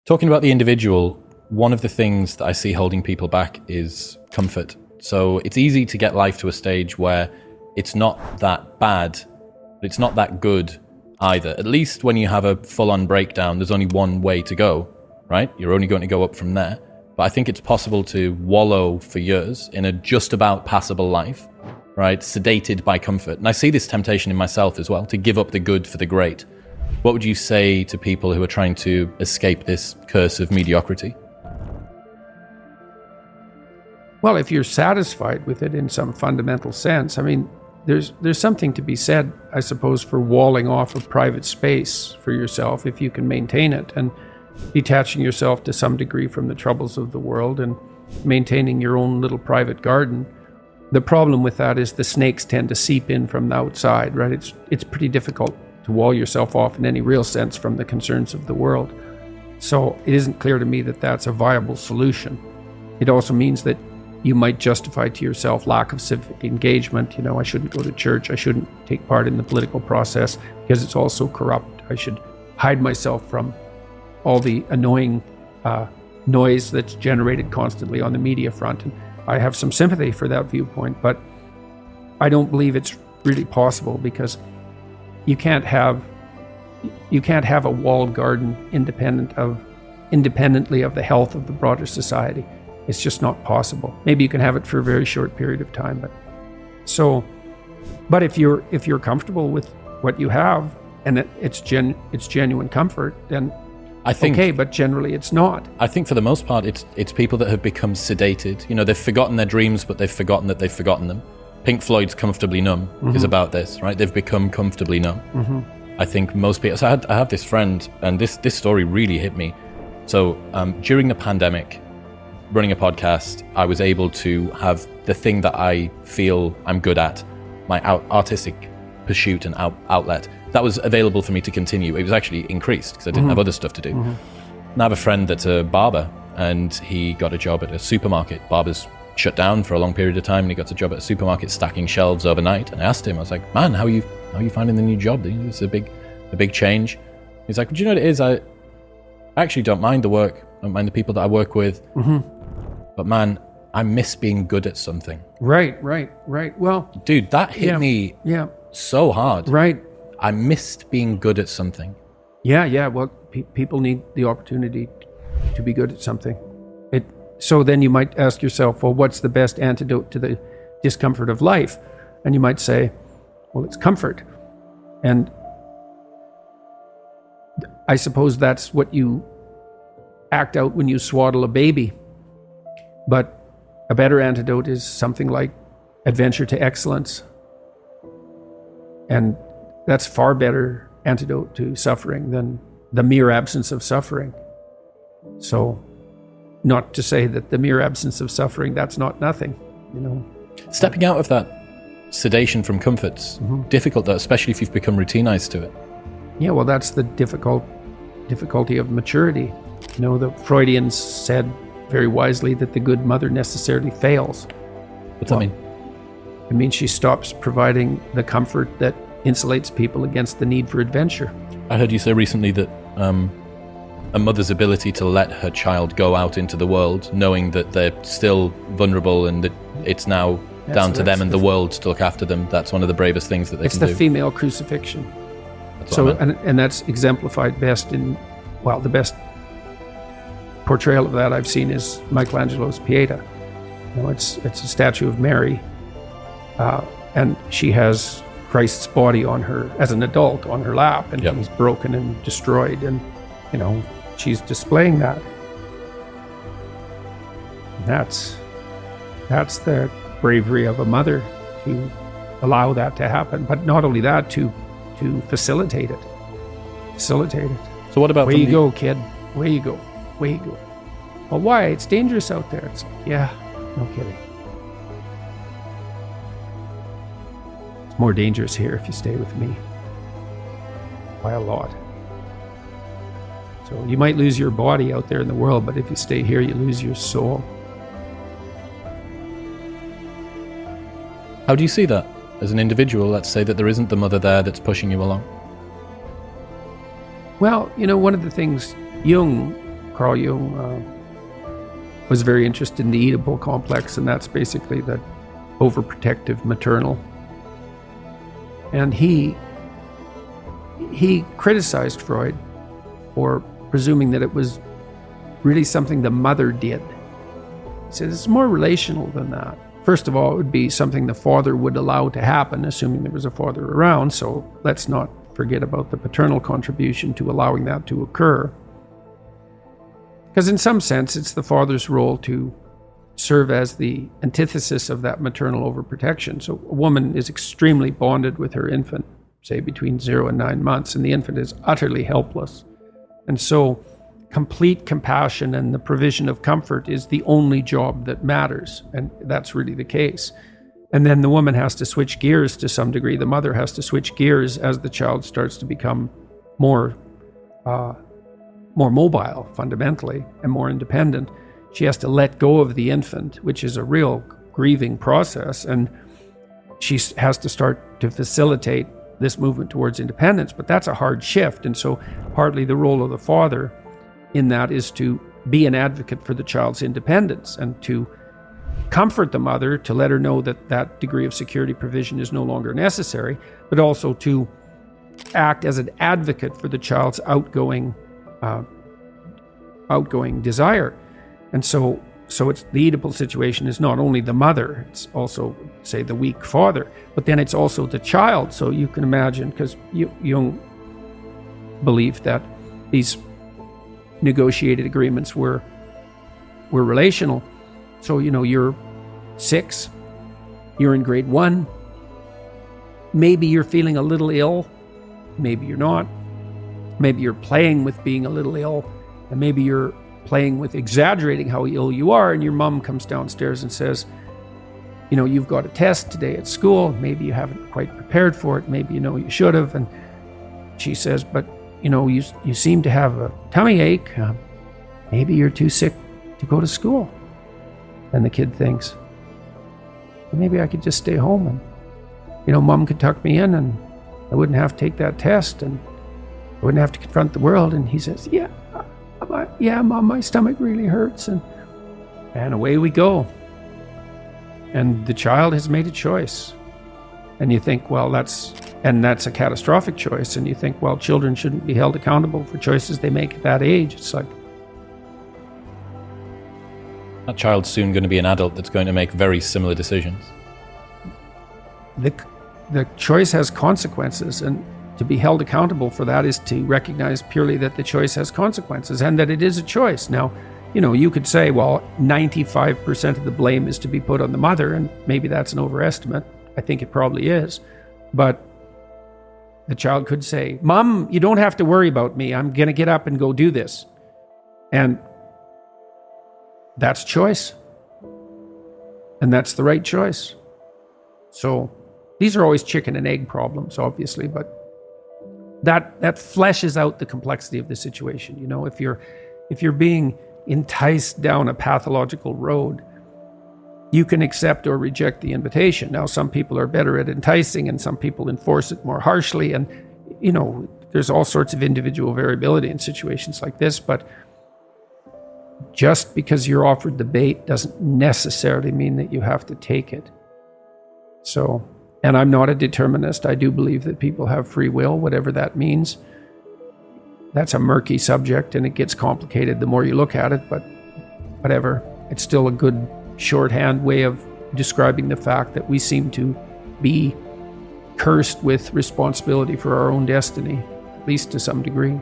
Talking about the individual, one of the things that I see holding people back is comfort. So it's easy to get life to a stage where it's not that bad, but it's not that good either. At least when you have a full-on breakdown, there's only one way to go, right? You're only going to go up from there. But I think it's possible to wallow for years in a just about passable life, right? Sedated by comfort. And I see this temptation in myself as well, to give up the good for the great. What would you say to people who are trying to escape this curse of mediocrity? Well, if you're satisfied with it in some fundamental sense, I mean, there's something to be said, I suppose, for walling off a private space for yourself if you can maintain it, and detaching yourself to some degree from the troubles of the world and maintaining your own little private garden. The problem with that is the snakes tend to seep in from the outside, right? It's pretty difficult to wall yourself off in any real sense from the concerns of the world. So it isn't clear to me that that's a viable solution. It also means that you might justify to yourself lack of civic engagement. You know, I shouldn't go to church. I shouldn't take part in the political process because it's all so corrupt. I should hide myself from all the annoying noise that's generated constantly on the media front. And I have some sympathy for that viewpoint, but I don't believe it's really possible, because you can't have a walled garden independently of the health of the broader society. It's just not possible. Maybe you can have it for a very short period of time, but if you're comfortable with what you have and it's genuine comfort, then I think, okay, but generally it's not. I think for the most part, it's people that have become sedated. You know, they've forgotten their dreams, but they've forgotten that they've forgotten them. Pink Floyd's Comfortably Numb is about this, right? They've become comfortably numb. I think most people... So I have this friend, and this story really hit me. So during the pandemic, running a podcast, I was able to have the thing that I feel I'm good at, my artistic pursuit and outlet. That was available for me to continue. It was actually increased because I didn't have other stuff to do. And I have a friend that's a barber, and he got a job at a supermarket. Barbers shut down for a long period of time, and he got a job at a supermarket stacking shelves overnight. And I asked him, I was like, man, how are you finding the new job? It's a big change. He's like, do you know what it is? I actually don't mind the work. I don't mind the people that I work with. But man, I miss being good at something. Right. Well, dude, that hit me so hard. Right. I missed being good at something. Yeah. Well, people need the opportunity to be good at something. So then you might ask yourself, well, what's the best antidote to the discomfort of life? And you might say, well, it's comfort. And I suppose that's what you act out when you swaddle a baby. But a better antidote is something like adventure to excellence. And that's far better antidote to suffering than the mere absence of suffering. So, not to say that the mere absence of suffering, that's not nothing, you know. Stepping out of that sedation from comfort's difficult, though, especially if you've become routinized to it. Yeah, well, that's the difficulty of maturity. You know, the Freudians said very wisely that the good mother necessarily fails. What's that mean? It means she stops providing the comfort that insulates people against the need for adventure. I heard you say recently that a mother's ability to let her child go out into the world, knowing that they're still vulnerable and that it's now down to them and the world to look after them, that's one of the bravest things that they can do. It's the female crucifixion. And that's exemplified best in, well, the best portrayal of that I've seen is Michelangelo's Pieta. You know, it's a statue of Mary, and she has Christ's body on her, as an adult, on her lap, and he's broken and destroyed, and, you know, she's displaying that. And that's the bravery of a mother, to allow that to happen, but not only that, to facilitate it. So what about... Where you go, kid? Where you go? Well, why? It's dangerous out there. It's, yeah, no kidding. It's more dangerous here if you stay with me. By a lot. So you might lose your body out there in the world, but if you stay here, you lose your soul. How do you see that? As an individual, let's say that there isn't the mother there that's pushing you along. Well, you know, one of the things Carl Carl Jung was very interested in the Oedipal complex, and that's basically the overprotective maternal. And he criticized Freud for presuming that it was really something the mother did. He said it's more relational than that. First of all, it would be something the father would allow to happen, assuming there was a father around, so let's not forget about the paternal contribution to allowing that to occur. Because in some sense, it's the father's role to serve as the antithesis of that maternal overprotection. So a woman is extremely bonded with her infant, say between 0 and 9 months, and the infant is utterly helpless. And so complete compassion and the provision of comfort is the only job that matters, and that's really the case. And then the woman has to switch gears to some degree. The mother has to switch gears as the child starts to become more mobile, fundamentally, and more independent. She has to let go of the infant, which is a real grieving process, and she has to start to facilitate this movement towards independence. But that's a hard shift, and so partly the role of the father in that is to be an advocate for the child's independence and to comfort the mother, to let her know that that degree of security provision is no longer necessary, but also to act as an advocate for the child's outgoing desire. And so it's the Oedipal situation is not only the mother, it's also, say, the weak father, but then it's also the child. So you can imagine, because Jung believed that these negotiated agreements were relational. So, you're 6, you're in grade 1, maybe you're feeling a little ill, maybe you're not, maybe you're playing with being a little ill, and maybe you're playing with exaggerating how ill you are, and your mom comes downstairs and says, you've got a test today at school, maybe you haven't quite prepared for it, maybe you should have, and she says, but you seem to have a tummy ache, maybe you're too sick to go to school. And the kid thinks, maybe I could just stay home and, mom could tuck me in and I wouldn't have to take that test and I wouldn't have to confront the world. And he says, yeah, mom, my stomach really hurts. And away we go. And the child has made a choice. And you think, well, that's a catastrophic choice. And you think, well, children shouldn't be held accountable for choices they make at that age. It's like, that child's soon going to be an adult that's going to make very similar decisions. The choice has consequences, and to be held accountable for that is to recognize purely that the choice has consequences and that it is a choice. Now, you could say, well, 95% of the blame is to be put on the mother, and maybe that's an overestimate. I think it probably is. But the child could say, Mom, you don't have to worry about me. I'm going to get up and go do this. And that's choice. And that's the right choice. So these are always chicken and egg problems, obviously, but that fleshes out the complexity of the situation. If you're being enticed down a pathological road, you can accept or reject the invitation. Now, some people are better at enticing and some people enforce it more harshly. And, there's all sorts of individual variability in situations like this, but just because you're offered the bait doesn't necessarily mean that you have to take it. So, and I'm not a determinist. I do believe that people have free will, whatever that means. That's a murky subject and it gets complicated the more you look at it, but whatever. It's still a good shorthand way of describing the fact that we seem to be cursed with responsibility for our own destiny, at least to some degree.